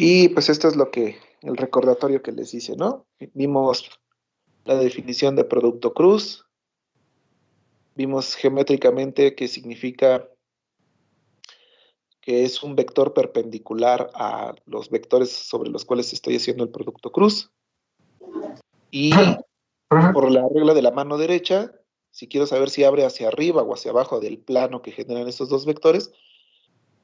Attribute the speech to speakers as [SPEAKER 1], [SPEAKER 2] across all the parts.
[SPEAKER 1] Y pues esto es el recordatorio que les hice, ¿no? Vimos la definición de producto cruz, vimos geométricamente qué significa que es un vector perpendicular a los vectores sobre los cuales estoy haciendo el producto cruz. Y por la regla de la mano derecha, si quiero saber si abre hacia arriba o hacia abajo del plano que generan estos dos vectores,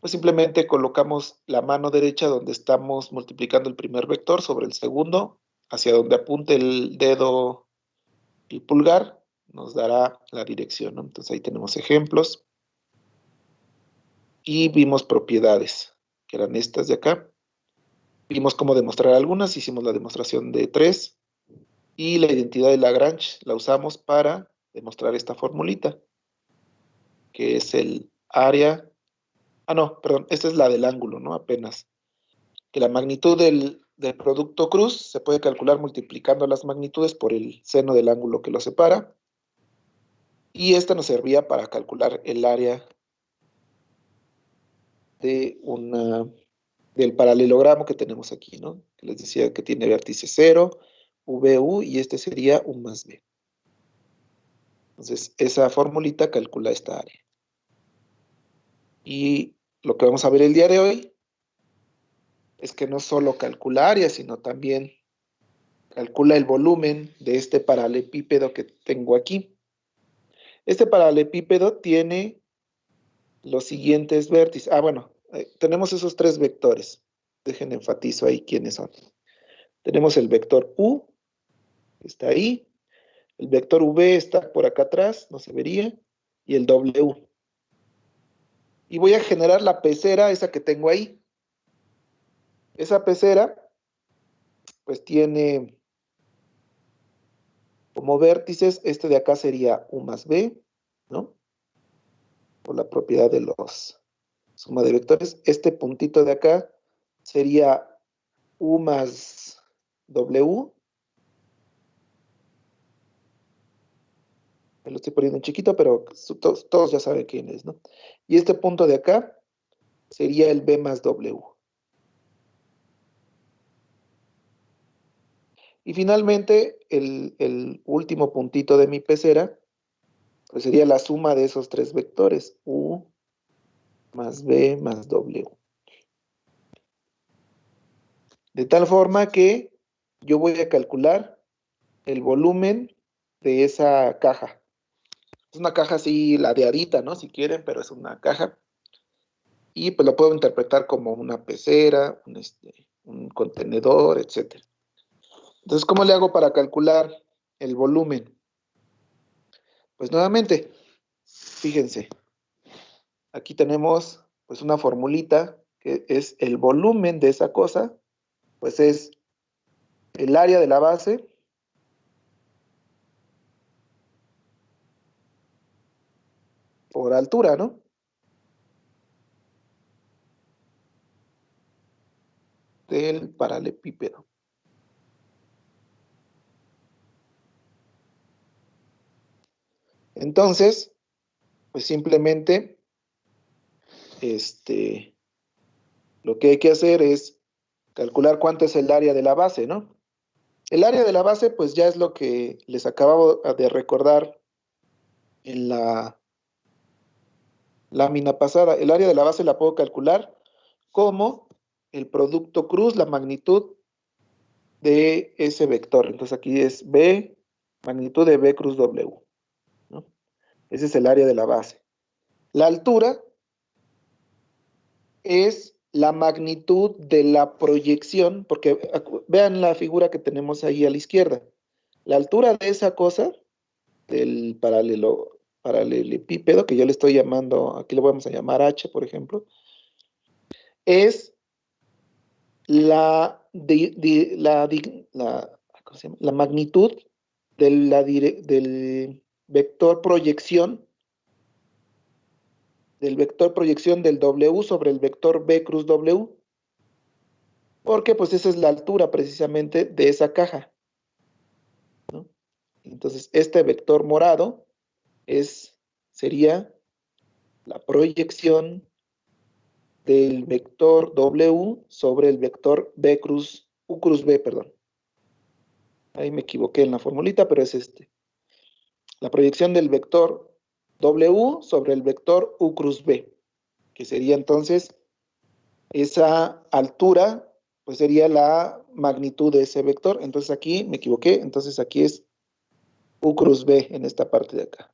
[SPEAKER 1] pues simplemente colocamos la mano derecha donde estamos multiplicando el primer vector sobre el segundo, hacia donde apunte el dedo y pulgar, nos dará la dirección, ¿no? Entonces ahí tenemos ejemplos. Y vimos propiedades, que eran estas de acá. Vimos cómo demostrar algunas, hicimos la demostración de 3. Y la identidad de Lagrange la usamos para demostrar esta formulita, que es el área. Ah, no, perdón, esta es la del ángulo, ¿no? Apenas. Que la magnitud del producto cruz se puede calcular multiplicando las magnitudes por el seno del ángulo que lo separa. Y esta nos servía para calcular el área del paralelogramo que tenemos aquí, ¿no? Que les decía que tiene vértice 0, VU, y este sería U más B. Entonces, esa formulita calcula esta área. Y lo que vamos a ver el día de hoy es que no solo calcula área, sino también calcula el volumen de este paralelepípedo que tengo aquí. Este paralelepípedo tiene los siguientes vértices. Ah, bueno, tenemos esos tres vectores. Dejen enfatizo ahí quiénes son. Tenemos el vector U, que está ahí. El vector V está por acá atrás, no se vería. Y el W. Y voy a generar la pecera, esa que tengo ahí. Esa pecera, pues tiene como vértices, este de acá sería U más B, ¿no? Por la propiedad de los suma de vectores. Este puntito de acá sería U más W. Me lo estoy poniendo en chiquito, pero todos ya saben quién es, ¿no? Y este punto de acá sería el B más W. Y finalmente, el último puntito de mi pecera, pues sería la suma de esos tres vectores, U más B más W. De tal forma que yo voy a calcular el volumen de esa caja. Es una caja así ladeadita, ¿no? Si quieren, pero es una caja. Y pues lo puedo interpretar como una pecera, un contenedor, etc. Entonces, ¿cómo le hago para calcular el volumen? Pues nuevamente, fíjense, aquí tenemos pues una formulita que es el volumen de esa cosa, pues es el área de la base por altura, ¿no? Del paralelepípedo. Entonces, pues simplemente, lo que hay que hacer es calcular cuánto es el área de la base, ¿no? El área de la base, pues ya es lo que les acabo de recordar en la lámina pasada. El área de la base la puedo calcular como el producto cruz, la magnitud de ese vector. Entonces aquí es B, magnitud de B cruz W, ¿no? Ese es el área de la base. La altura es la magnitud de la proyección, porque vean la figura que tenemos ahí a la izquierda. La altura de esa cosa, del paralelepípedo, que yo le estoy llamando, aquí lo vamos a llamar H, por ejemplo, es ¿cómo se llama? La magnitud del vector proyección del W sobre el vector B cruz W, porque pues esa es la altura precisamente de esa caja, ¿no? Entonces, este vector morado sería la proyección del vector W sobre el vector U cruz B, perdón. Ahí me equivoqué en la formulita, pero es este. La proyección del vector W sobre el vector U cruz B, que sería entonces esa altura, pues sería la magnitud de ese vector. Entonces aquí me equivoqué, entonces aquí es U cruz B en esta parte de acá.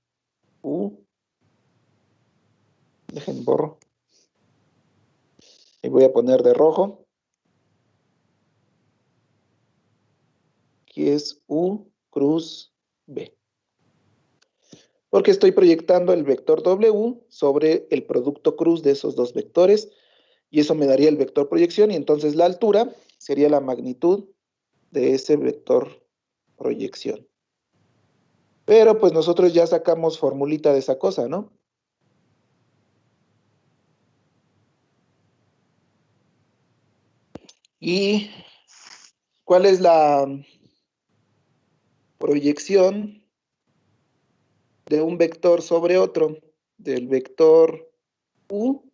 [SPEAKER 1] Dejen borro. Y voy a poner de rojo. Aquí es U cruz B. Porque estoy proyectando el vector W sobre el producto cruz de esos dos vectores. Y eso me daría el vector proyección. Y entonces la altura sería la magnitud de ese vector proyección. Pero pues nosotros ya sacamos formulita de esa cosa, ¿no? ¿Y cuál es la proyección de un vector sobre otro? Del vector U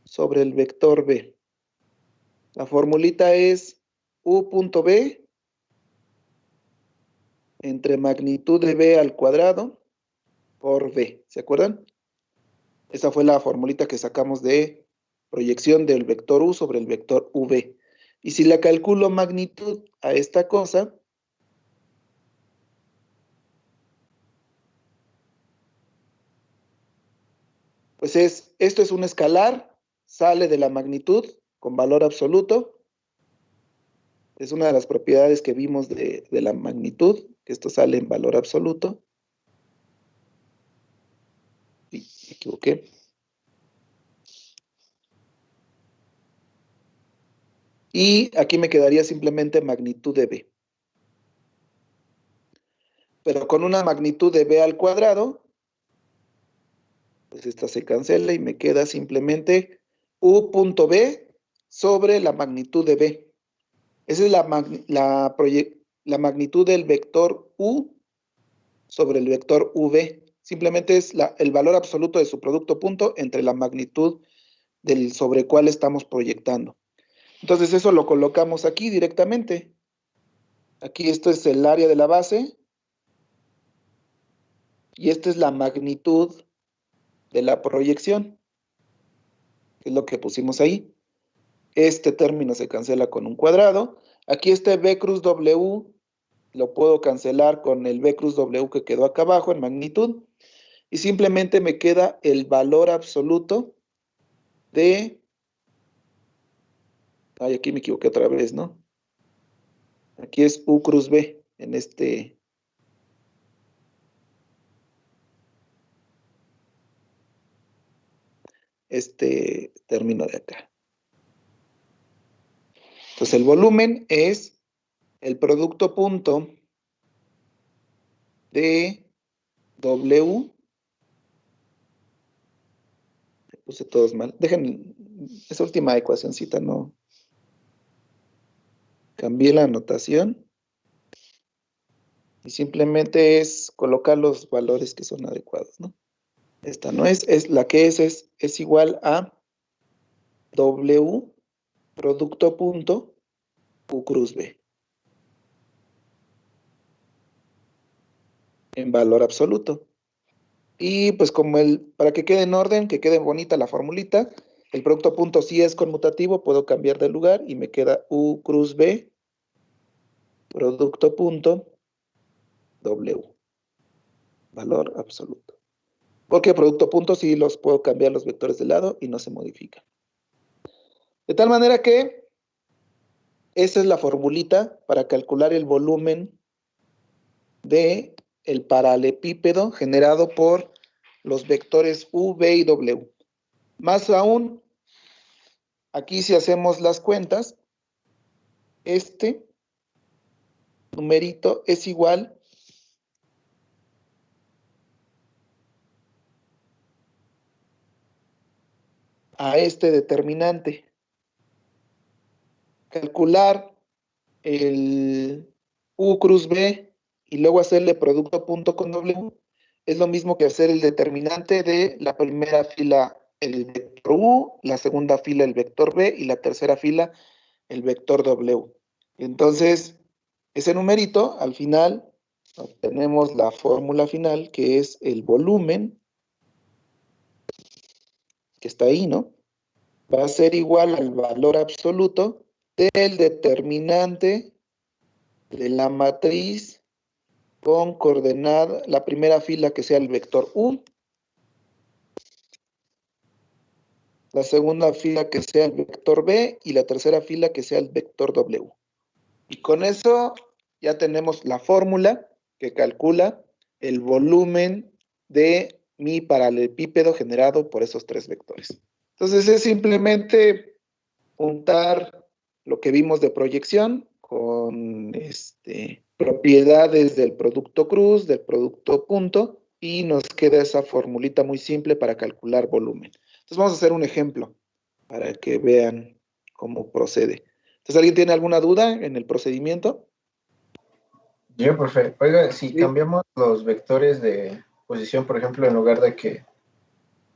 [SPEAKER 1] sobre el vector B. La formulita es U.B entre magnitud de B al cuadrado por B. ¿Se acuerdan? Esa fue la formulita que sacamos de proyección del vector U sobre el vector V. Y si le calculo magnitud a esta cosa, pues esto es un escalar, sale de la magnitud con valor absoluto. Es una de las propiedades que vimos de la magnitud, que esto sale en valor absoluto. Sí, me equivoqué. Y aquí me quedaría simplemente magnitud de B. Pero con una magnitud de B al cuadrado, pues esta se cancela y me queda simplemente U.B sobre la magnitud de B. Esa es la magnitud del vector U sobre el vector V. Simplemente es el valor absoluto de su producto punto entre la magnitud del sobre cual estamos proyectando. Entonces eso lo colocamos aquí directamente. Aquí esto es el área de la base y esta es la magnitud de la proyección, que es lo que pusimos ahí. Este término se cancela con un cuadrado. Aquí este B cruz W lo puedo cancelar con el B cruz W que quedó acá abajo en magnitud. Y simplemente me queda el valor absoluto de... Ay, aquí me equivoqué otra vez, ¿no? Aquí es U cruz B en este término de acá. Entonces el volumen es el producto punto de W. Puse todos mal. Dejen esa última ecuacióncita, no. Cambié la anotación. Y simplemente es colocar los valores que son adecuados, ¿no? Esta no es la que es igual a W producto punto U cruz B en valor absoluto. Y pues como para que quede en orden, que quede bonita la formulita, el producto punto si es conmutativo, puedo cambiar de lugar y me queda U cruz B producto punto W, valor absoluto. Porque producto punto sí los puedo cambiar los vectores de lado y no se modifica. De tal manera que esa es la formulita para calcular el volumen de el paralelepípedo generado por los vectores U, V y W. Más aún, aquí si hacemos las cuentas, este numerito es igual a este determinante. Calcular el U cruz B y luego hacerle producto punto con W es lo mismo que hacer el determinante de la primera fila el vector U, la segunda fila el vector B y la tercera fila el vector W. Entonces, ese numerito, al final, obtenemos la fórmula final, que es el volumen, que está ahí, ¿no? Va a ser igual al valor absoluto del determinante de la matriz con coordenada, la primera fila que sea el vector U, la segunda fila que sea el vector B y la tercera fila que sea el vector W. Y con eso ya tenemos la fórmula que calcula el volumen de mi paralelepípedo generado por esos tres vectores. Entonces es simplemente juntar lo que vimos de proyección con propiedades del producto cruz, del producto punto, y nos queda esa formulita muy simple para calcular volumen. Entonces vamos a hacer un ejemplo para que vean cómo procede. Entonces, ¿alguien tiene alguna duda en el procedimiento?
[SPEAKER 2] Yo, profe. Oiga, si
[SPEAKER 1] Sí.
[SPEAKER 2] cambiamos los vectores de posición, por ejemplo, en lugar de que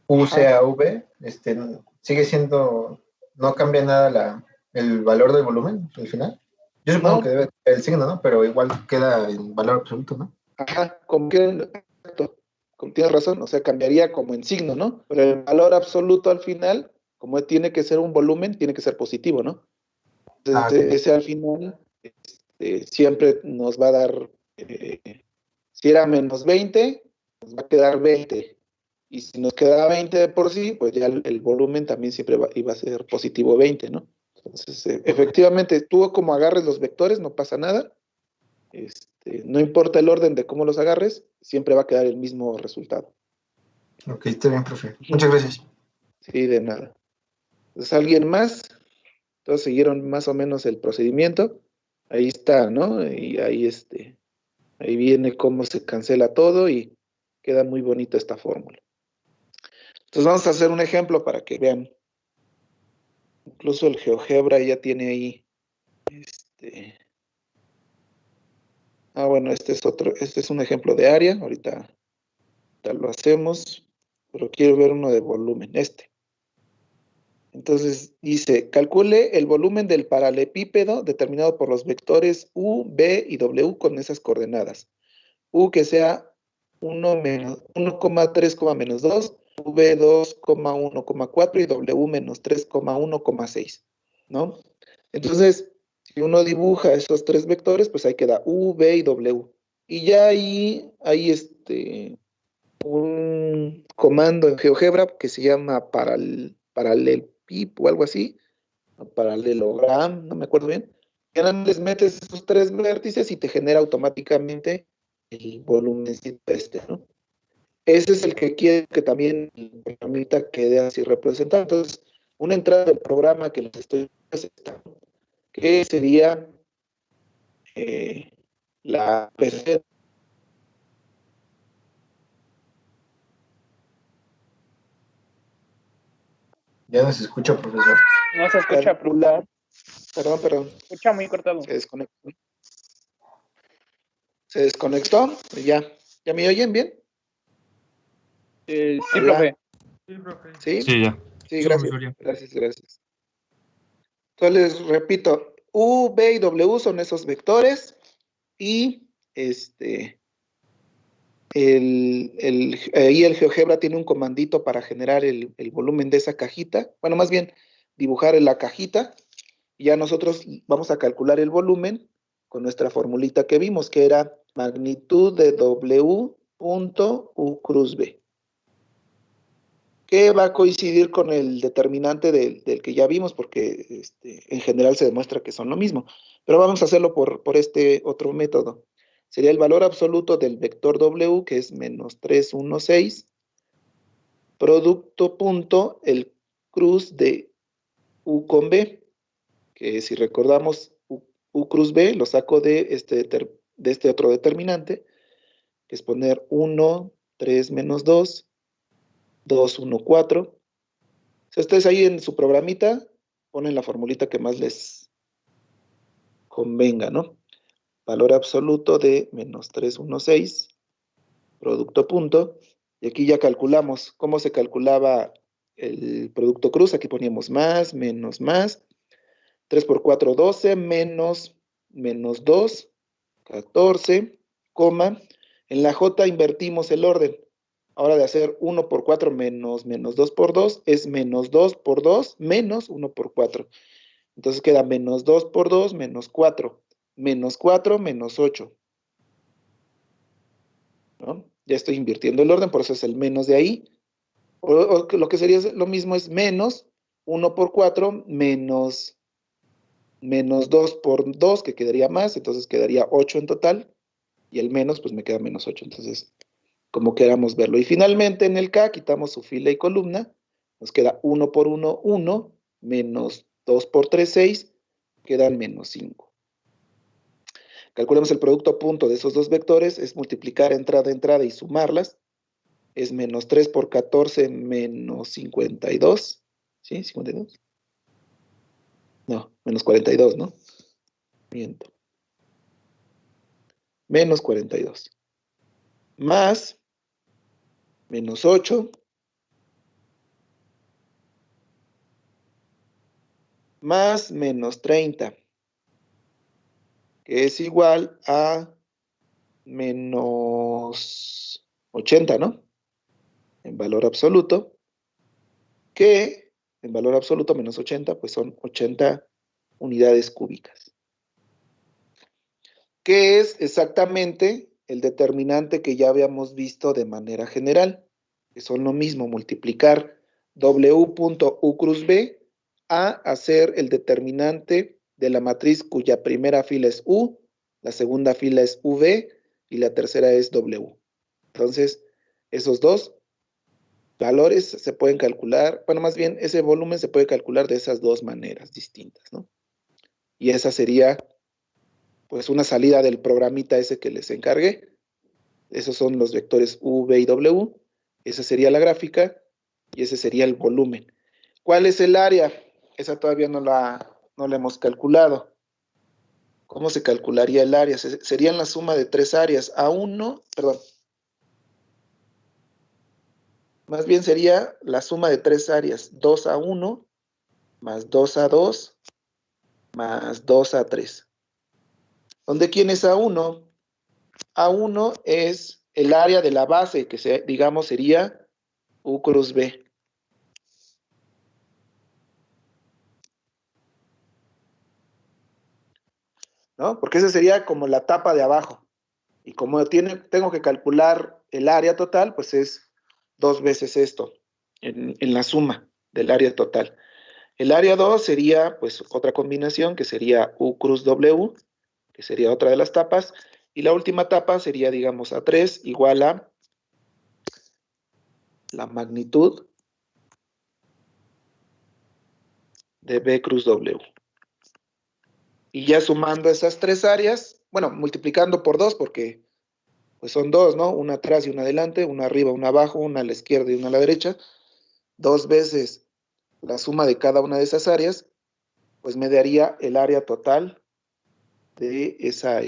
[SPEAKER 2] U
[SPEAKER 1] Ajá.
[SPEAKER 2] sea V, sigue siendo, no cambia nada el valor del volumen al final. Yo supongo que
[SPEAKER 1] No,
[SPEAKER 2] debe el signo, ¿no? Pero igual queda en valor absoluto, ¿no?
[SPEAKER 1] ajá, como que, exacto, tienes razón, o sea, cambiaría como en signo, ¿no? Pero el valor absoluto al final, como tiene que ser un volumen, tiene que ser positivo, ¿no?
[SPEAKER 2] Ah,
[SPEAKER 1] Entonces,
[SPEAKER 2] ok.
[SPEAKER 1] ese al final siempre nos va a dar, si era menos 20, nos va a quedar 20. Y si nos queda 20 de por sí, pues ya el volumen también siempre iba a ser positivo 20, ¿no? Entonces, efectivamente, tú como agarres los vectores, no pasa nada. No importa el orden de cómo los agarres, siempre va a quedar el mismo resultado.
[SPEAKER 2] Ok, está bien, profe. Muchas gracias.
[SPEAKER 1] Sí, de nada. Entonces, ¿alguien más? Todos siguieron más o menos el procedimiento. Ahí está, ¿no? Y ahí, ahí viene cómo se cancela todo y queda muy bonita esta fórmula. Entonces vamos a hacer un ejemplo para que vean. Incluso el GeoGebra ya tiene ahí, bueno, este es un ejemplo de área. Ahorita lo hacemos, pero quiero ver uno de volumen, Entonces dice, calcule el volumen del paralelepípedo determinado por los vectores U, B y W con esas coordenadas. U que sea 1,3, menos 2, V 2,1,4 y W menos 3,1,6, ¿no? Entonces, si uno dibuja esos tres vectores, pues ahí queda U, B y W. Y ya ahí hay un comando en GeoGebra que se llama paralelpip o algo así, o paralelogram, no me acuerdo bien. Y ahora les metes esos tres vértices y te genera automáticamente el volumencito ¿no? Ese es el que quiere que también el programita quede así representado. Entonces, una entrada del programa que les estoy presentando, que sería eh, la PC.
[SPEAKER 2] Ya no se escucha, profesor.
[SPEAKER 3] No se escucha,
[SPEAKER 1] Calcular, perdón,
[SPEAKER 3] se escucha muy cortado.
[SPEAKER 1] se desconectó. Se desconectó, ¿ya me oyen bien?
[SPEAKER 3] Sí,
[SPEAKER 1] Hola.
[SPEAKER 3] profe.
[SPEAKER 4] Sí, profe.
[SPEAKER 1] ¿Sí?
[SPEAKER 4] Sí, ya.
[SPEAKER 1] Sí,
[SPEAKER 4] Sí,
[SPEAKER 1] gracias.
[SPEAKER 4] profesor, ya.
[SPEAKER 1] Gracias. Entonces les repito, U, B y W son esos vectores y ahí el GeoGebra tiene un comandito para generar el volumen de esa cajita. Bueno, más bien dibujar en la cajita y ya nosotros vamos a calcular el volumen con nuestra formulita que vimos, que era magnitud de W punto U cruz B, que va a coincidir con el determinante del que ya vimos, porque en general se demuestra que son lo mismo. Pero vamos a hacerlo por este otro método. Sería el valor absoluto del vector W, que es menos 316, producto punto, el cruz de U con B, que si recordamos, U cruz B lo saco de este otro determinante, que es poner 1, 3 menos 2, 2, 1, 4. Si ustedes ahí en su programita ponen la formulita que más les convenga, ¿no? Valor absoluto de menos 316, producto punto, y aquí ya calculamos cómo se calculaba el producto cruz, aquí poníamos más, menos, más. 3 por 4, 12, menos 2, 14, coma. En la J invertimos el orden. Ahora de hacer 1 por 4 menos 2 por 2 es menos 2 por 2 menos 1 por 4. Entonces queda menos 2 por 2 menos 4. Menos 4 menos 8. ¿No? Ya estoy invirtiendo el orden, por eso es el menos de ahí. O lo que sería lo mismo es menos 1 por 4 menos 2 por 2, que quedaría más, entonces quedaría 8 en total, y el menos, pues me queda menos 8, entonces, como queramos verlo. Y finalmente en el K quitamos su fila y columna, nos queda 1 por 1, 1, menos 2 por 3, 6, quedan menos 5. Calculemos el producto punto de esos dos vectores, es multiplicar entrada y sumarlas, es menos 3 por 14 menos 52, ¿sí? 52. No, menos 42, ¿no? Miento. Menos 42. Más menos 8 más menos 30, que es igual a menos 80, ¿no? En valor absoluto, que en valor absoluto menos 80, pues son 80 unidades cúbicas. ¿Qué es exactamente el determinante que ya habíamos visto de manera general? Que son lo mismo, multiplicar W.U cruz B a hacer el determinante de la matriz cuya primera fila es U, la segunda fila es V y la tercera es W. Entonces, esos dos valores se pueden calcular, bueno, más bien ese volumen se puede calcular de esas dos maneras distintas, ¿no? Y esa sería pues una salida del programita ese que les encargué. Esos son los vectores U, V y W. Esa sería la gráfica y ese sería el volumen. ¿Cuál es el área? Esa todavía no la hemos calculado. ¿Cómo se calcularía el área? Serían la suma de tres áreas. Más bien sería la suma de tres áreas. 2A1 más 2A2 más 2A3. ¿Dónde quién es A1? A1 es el área de la base, que digamos sería U cruz B. ¿No? Porque esa sería como la tapa de abajo. Y como tengo que calcular el área total, pues es 2 veces esto, en la suma del área total. El área 2 sería pues otra combinación, que sería U cruz W, que sería otra de las tapas, y la última tapa sería, digamos, A3 igual a la magnitud de B cruz W. Y ya sumando esas tres áreas, bueno, multiplicando por 2, porque pues son dos, ¿no? Una atrás y una adelante, una arriba, una abajo, una a la izquierda y una a la derecha. 2 veces la suma de cada una de esas áreas, pues me daría el área total de esa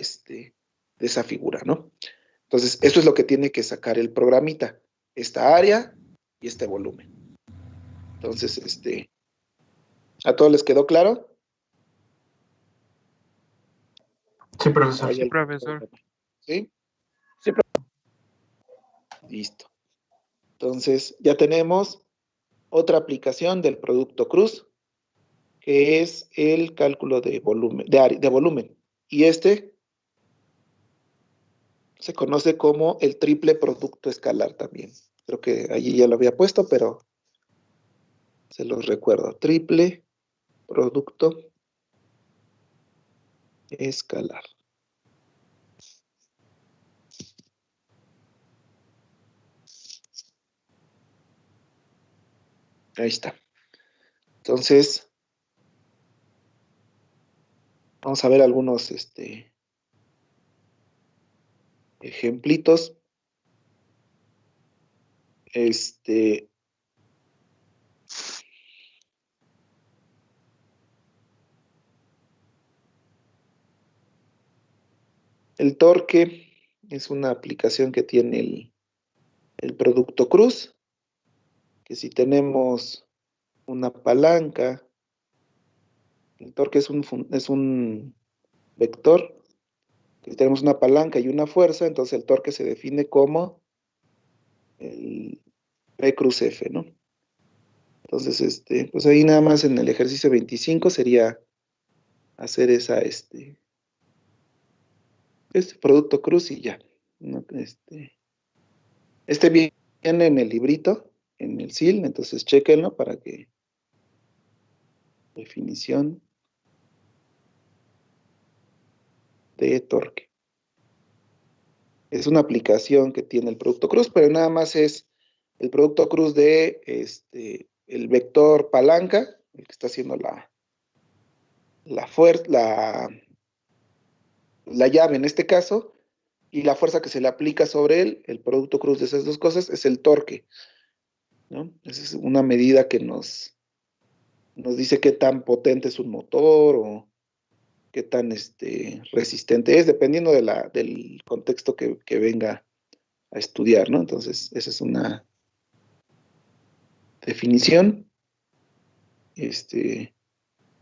[SPEAKER 1] figura, ¿no? Entonces, esto es lo que tiene que sacar el programita, esta área y este volumen. Entonces, ¿a todos les quedó claro?
[SPEAKER 2] Sí, profesor.
[SPEAKER 4] Sí, profesor.
[SPEAKER 1] ¿Sí?
[SPEAKER 3] Sí,
[SPEAKER 1] Listo. Entonces, ya tenemos otra aplicación del producto cruz, que es el cálculo de volumen, de volumen. Y se conoce como el triple producto escalar también. Creo que allí ya lo había puesto, pero se los recuerdo. Triple producto escalar. Ahí está. Entonces, vamos a ver algunos ejemplitos. El torque es una aplicación que tiene el producto cruz. que si tenemos una palanca, el torque es un vector, que si tenemos una palanca y una fuerza, entonces el torque se define como el P cruz F, ¿no? Entonces, pues ahí nada más en el ejercicio 25 sería hacer este producto cruz y ya, ¿no? Viene en el librito, en el SIL, entonces chéquenlo para que definición de torque. Es una aplicación que tiene el producto cruz, pero nada más es el producto cruz de el vector palanca, el que está haciendo la llave en este caso, y la fuerza que se le aplica sobre él, el producto cruz de esas dos cosas, es el torque, ¿no? Esa es una medida que nos dice qué tan potente es un motor o qué tan resistente es, dependiendo del contexto que venga a estudiar, ¿no? Entonces, esa es una definición,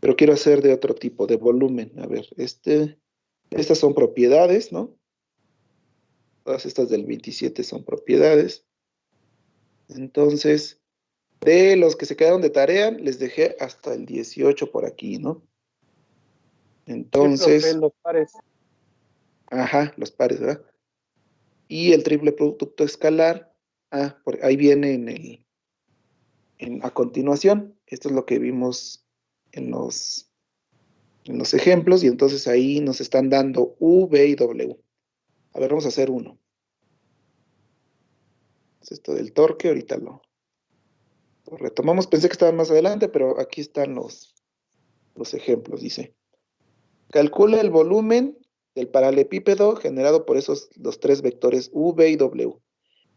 [SPEAKER 1] pero quiero hacer de otro tipo, de volumen. A ver, estas son propiedades, ¿no? Todas estas del 27 son propiedades. Entonces, de los que se quedaron de tarea, les dejé hasta el 18 por aquí, ¿no? Entonces,
[SPEAKER 3] Sí, los pares.
[SPEAKER 1] ajá, los pares, ¿verdad? Y el triple producto escalar, ahí viene a continuación. Esto es lo que vimos en los ejemplos, y entonces ahí nos están dando U, V y W. A ver, vamos a hacer uno. Es esto del torque, ahorita lo retomamos. Pensé que estaban más adelante, pero aquí están los ejemplos. Dice, calcula el volumen del paralelepípedo generado por los tres vectores U, V y W.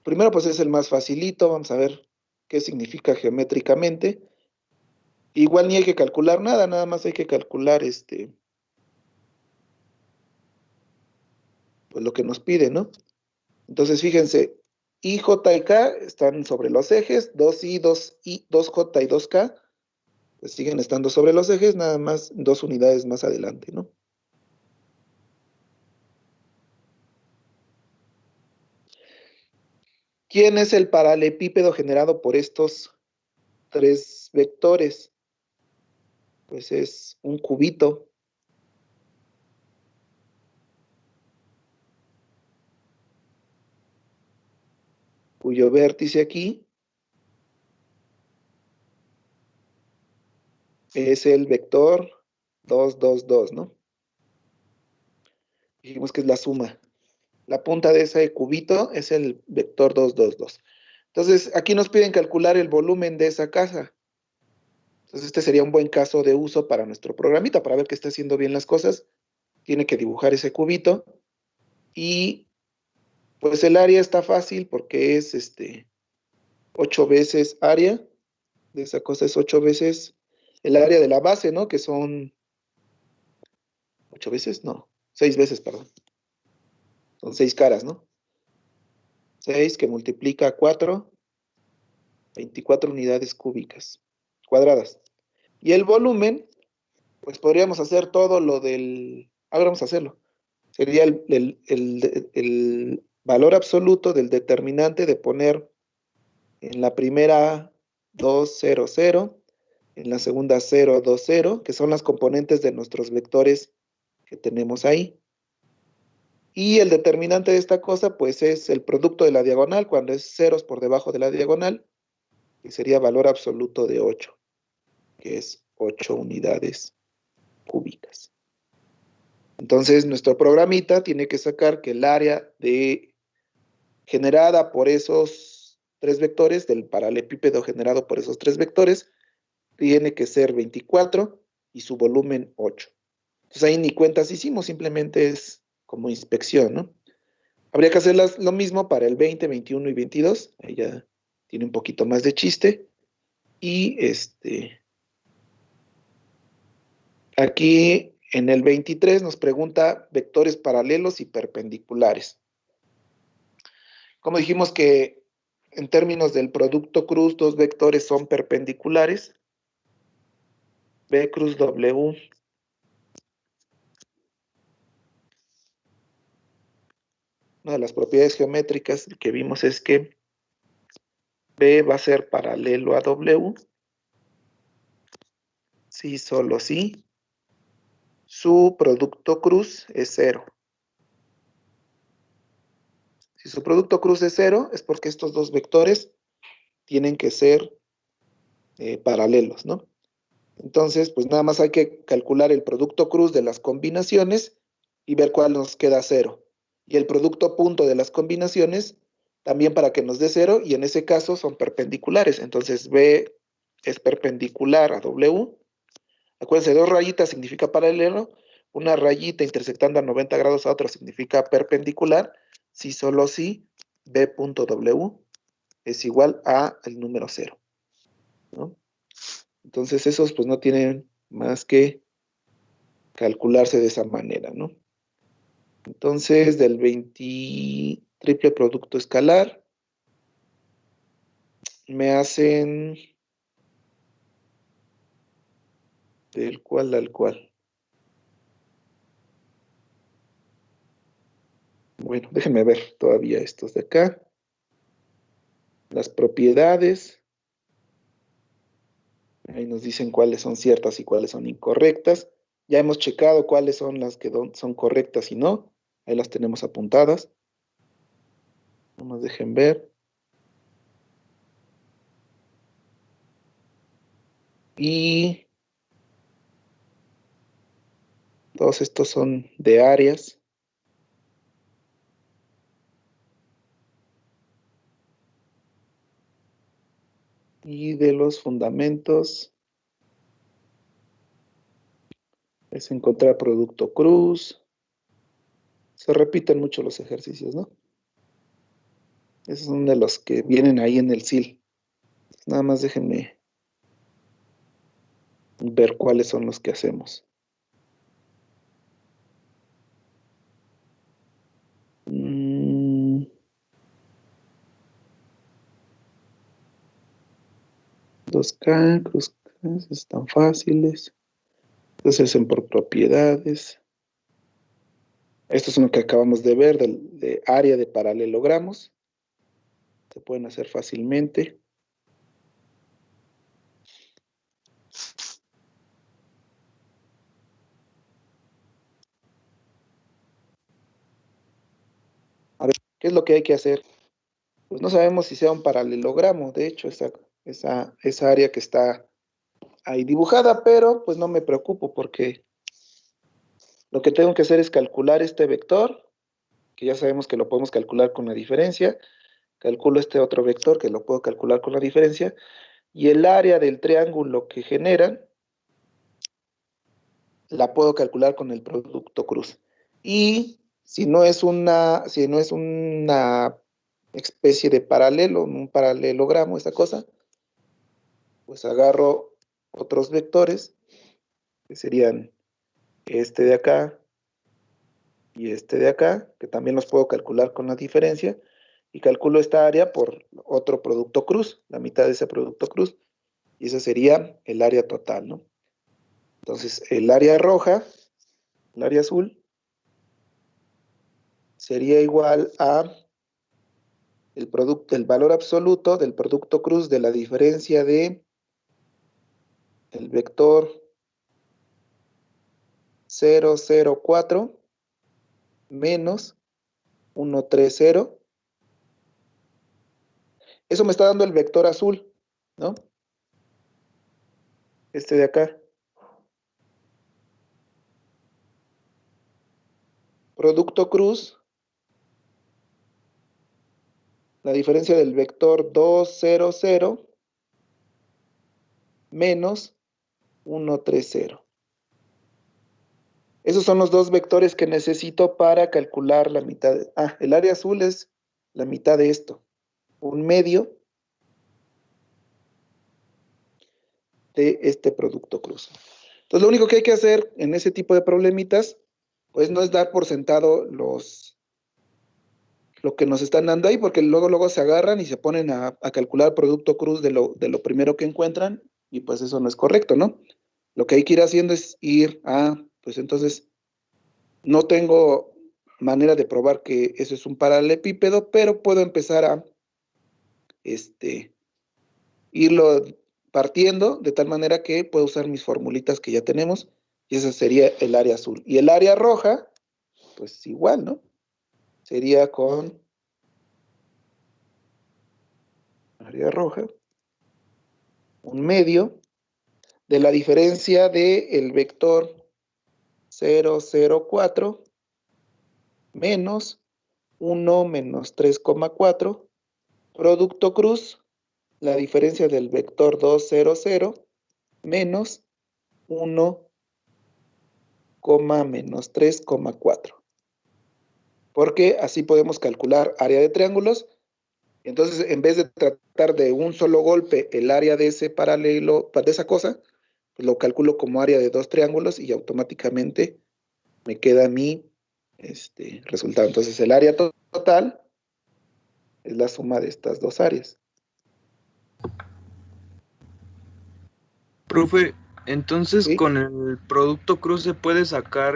[SPEAKER 1] Primero, pues es el más facilito. Vamos a ver qué significa geométricamente. Igual ni hay que calcular nada más hay que calcular pues lo que nos pide, ¿no? Entonces, fíjense, I, J y K están sobre los ejes, 2I, 2I, 2J y 2K, pues siguen estando sobre los ejes, nada más 2 unidades más adelante, ¿no? ¿Quién es el paralelepípedo generado por estos tres vectores? Pues es un cubito. Cuyo vértice aquí es el vector 2, 2, 2, ¿no? Dijimos que es la suma. La punta de ese cubito es el vector 2, 2, 2. Entonces, aquí nos piden calcular el volumen de esa casa. Entonces, este sería un buen caso de uso para nuestro programita, para ver que está haciendo bien las cosas. Tiene que dibujar ese cubito. Y, pues, el área está fácil porque es 8 veces área. De esa cosa es 8 veces el área de la base, ¿no? Que son 8 veces, no, 6 veces, perdón. Son 6 caras, ¿no? 6 que multiplica 4, 24 unidades cúbicas, cuadradas. Y el volumen, pues podríamos hacer todo lo del... Ahora vamos a hacerlo. Sería el valor absoluto del determinante de poner en la primera 2, 0, 0, en la segunda 0, 2, 0, que son las componentes de nuestros vectores que tenemos ahí. Y el determinante de esta cosa, pues es el producto de la diagonal, cuando es ceros por debajo de la diagonal, que sería valor absoluto de 8, que es 8 unidades cúbicas. Entonces, nuestro programita tiene que sacar que el área generada por esos tres vectores, del paralelepípedo generado por esos tres vectores, tiene que ser 24 y su volumen 8. Entonces, ahí ni cuentas hicimos, simplemente es como inspección, ¿no? Habría que hacer lo mismo para el 20, 21 y 22. Ahí ya tiene un poquito más de chiste. Y aquí en el 23 nos pregunta vectores paralelos y perpendiculares. Como dijimos que en términos del producto cruz, dos vectores son perpendiculares. B cruz W. Una de las propiedades geométricas que vimos es que B va a ser paralelo a W. Si, solo si su producto cruz es cero. Si su producto cruz es cero, es porque estos dos vectores tienen que ser paralelos, ¿no? Entonces, pues nada más hay que calcular el producto cruz de las combinaciones y ver cuál nos queda cero. Y el producto punto de las combinaciones también para que nos dé cero, y en ese caso son perpendiculares. Entonces B es perpendicular a W. Acuérdense, dos rayitas significa paralelo, una rayita intersectando a 90 grados a otra significa perpendicular, si solo si B.W es igual a el número cero, ¿no? Entonces esos pues no tienen más que calcularse de esa manera, ¿no? Entonces del 20 triple producto escalar me hacen del cual al cual. Bueno, déjenme ver todavía estos de acá. Las propiedades. Ahí nos dicen cuáles son ciertas y cuáles son incorrectas. Ya hemos checado cuáles son las que son correctas y no. Ahí las tenemos apuntadas. No nos dejen ver. Y todos estos son de áreas. Y de los fundamentos es encontrar producto cruz. Se repiten mucho los ejercicios, ¿no? Esos son de los que vienen ahí en el SIL. Nada más déjenme ver cuáles son los que hacemos. Dos K, cruz K, están fáciles. Entonces hacen por propiedades. Esto es uno que acabamos de ver, de área de paralelogramos. Se pueden hacer fácilmente. A ver, ¿qué es lo que hay que hacer? Pues no sabemos si sea un paralelogramo, de hecho, esa área que está ahí dibujada, pero pues no me preocupo porque lo que tengo que hacer es calcular este vector, que ya sabemos que lo podemos calcular con la diferencia. Calculo este otro vector, que lo puedo calcular con la diferencia, y el área del triángulo que generan, la puedo calcular con el producto cruz. Y si no es una especie de paralelo, un paralelogramo, esta cosa, pues agarro otros vectores, que serían este de acá y este de acá, que también los puedo calcular con la diferencia, y calculo esta área por otro producto cruz, la mitad de ese producto cruz, y ese sería el área total, ¿no? Entonces, el área roja, el área azul, sería igual a el valor absoluto del producto cruz de la diferencia de el vector 0,04 menos 1,30. Eso me está dando el vector azul, ¿no? Este de acá. Producto cruz, la diferencia del vector 2,00 menos 1,30. Esos son los dos vectores que necesito para calcular la mitad. El área azul es la mitad de esto. Un medio de este producto cruz. Entonces, lo único que hay que hacer en ese tipo de problemitas, pues no es dar por sentado lo que nos están dando ahí, porque luego se agarran y se ponen a calcular producto cruz de lo primero que encuentran, y pues eso no es correcto, ¿no? Lo que hay que ir haciendo es pues entonces no tengo manera de probar que eso es un paralelepípedo, pero puedo empezar a irlo partiendo de tal manera que puedo usar mis formulitas que ya tenemos, y ese sería el área azul. Y el área roja, pues igual, ¿no? Sería con área roja, un medio de la diferencia del vector 0,04 menos 1 menos 3,4, producto cruz, la diferencia del vector 200 menos 1, menos 3,4. Porque así podemos calcular área de triángulos. Entonces, en vez de tratar de un solo golpe el área de ese paralelo, de esa cosa, pues lo calculo como área de dos triángulos y automáticamente me queda mi resultado. Entonces, el área total es la suma de estas dos áreas.
[SPEAKER 4] Profe, entonces
[SPEAKER 1] ¿Sí?
[SPEAKER 4] con el producto cruz se puede sacar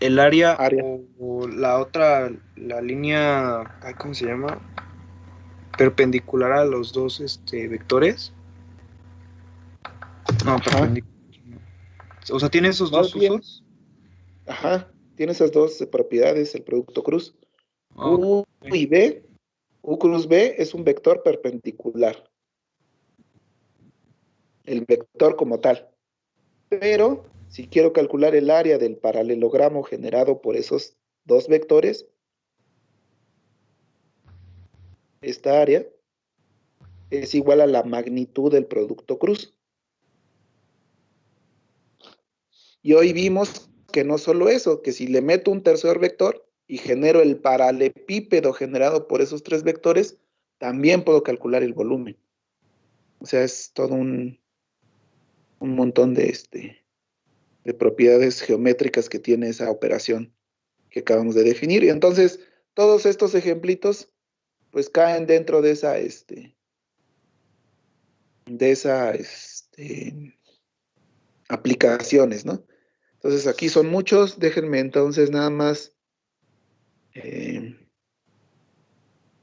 [SPEAKER 4] el área o la otra, la línea, ¿cómo se llama? Perpendicular a los dos vectores. No, perpendicular. O sea, ¿tiene esos dos usos?
[SPEAKER 1] Ajá, tiene esas dos propiedades el producto cruz.
[SPEAKER 4] Okay.
[SPEAKER 1] U y B, U cruz B es un vector perpendicular. El vector como tal. Pero si quiero calcular el área del paralelogramo generado por esos dos vectores, esta área es igual a la magnitud del producto cruz. Y hoy vimos que no solo eso, que si le meto un tercer vector y genero el paralelepípedo generado por esos tres vectores, también puedo calcular el volumen. O sea, es todo un montón de propiedades geométricas que tiene esa operación que acabamos de definir. Y entonces, todos estos ejemplitos, pues caen dentro de esa, aplicaciones, ¿no? Entonces, aquí son muchos. Déjenme entonces nada más,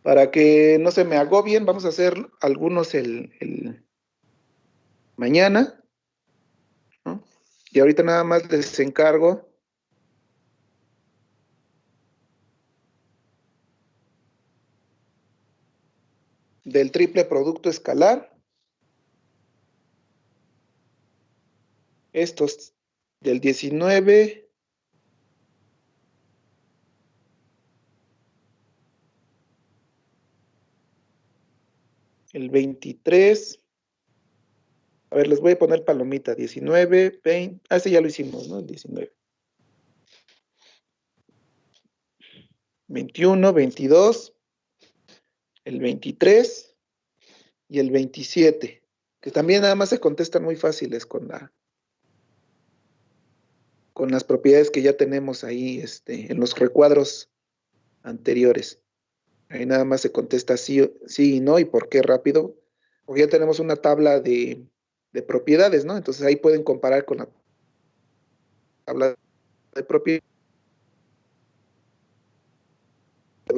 [SPEAKER 1] para que no se me agobien, vamos a hacer algunos el mañana, ¿no? Y ahorita nada más les encargo del triple producto escalar. Estos del 19, el 23, a ver, les voy a poner palomita, 19, 20, ese ya lo hicimos, ¿no? El 19. 21, 22, el 23 y el 27, que también nada más se contestan muy fáciles con las propiedades que ya tenemos ahí en los recuadros anteriores. Ahí nada más se contesta sí y no, y por qué rápido, porque ya tenemos una tabla de propiedades, ¿no? Entonces ahí pueden comparar con la tabla de propiedades.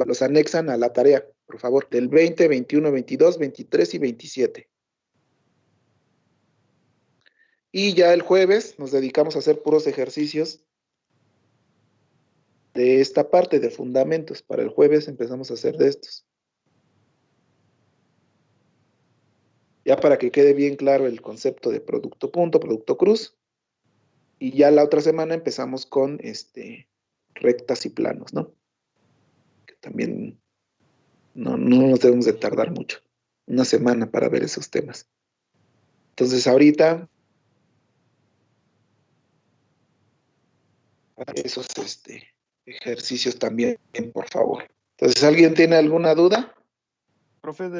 [SPEAKER 1] Los anexan a la tarea, por favor, del 20, 21, 22, 23 y 27. Y ya el jueves nos dedicamos a hacer puros ejercicios de esta parte de fundamentos. Para el jueves empezamos a hacer de estos. Ya para que quede bien claro el concepto de producto punto, producto cruz. Y ya la otra semana empezamos con rectas y planos, ¿no? Que también no nos debemos de tardar mucho. Una semana para ver esos temas. Entonces ahorita esos ejercicios también, por favor. Entonces, ¿alguien tiene alguna duda?
[SPEAKER 5] Profe,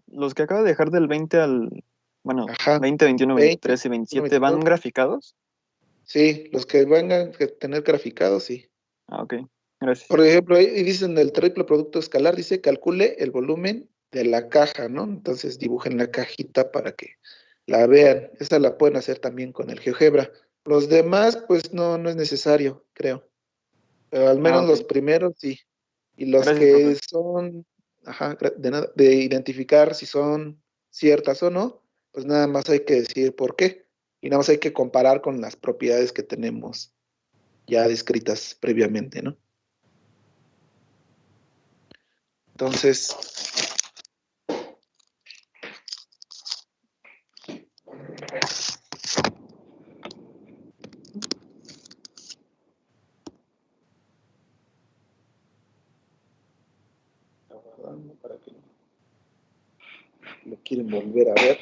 [SPEAKER 5] los que acaba de dejar del 20 al, bueno,
[SPEAKER 1] Ajá.
[SPEAKER 5] 20, 21,
[SPEAKER 1] 20,
[SPEAKER 5] 23 y 27,
[SPEAKER 1] 22.
[SPEAKER 5] ¿van graficados?
[SPEAKER 1] Sí, los que vengan a tener graficados, sí.
[SPEAKER 5] Ah, ok. Gracias.
[SPEAKER 1] Por ejemplo, ahí dicen el triple producto escalar, dice calcule el volumen de la caja, ¿no? Entonces dibujen la cajita para que la vean. Esa la pueden hacer también con el GeoGebra. Los demás, pues no es necesario, creo. Pero al menos
[SPEAKER 5] ok.
[SPEAKER 1] los primeros sí. Y los
[SPEAKER 5] Gracias,
[SPEAKER 1] que
[SPEAKER 5] profe.
[SPEAKER 1] son, de identificar si son ciertas o no, pues nada más hay que decir por qué. Y nada más hay que comparar con las propiedades que tenemos ya descritas previamente, ¿no? Entonces, para que lo quieren volver a ver.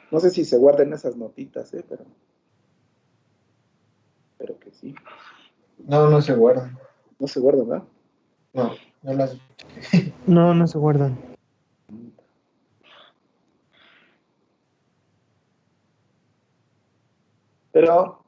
[SPEAKER 1] No sé si se guardan esas notitas, pero que sí.
[SPEAKER 2] No, no se guardan.
[SPEAKER 1] No se guardan, ¿verdad?
[SPEAKER 2] No, no las.
[SPEAKER 6] No, no se guardan.
[SPEAKER 1] Pero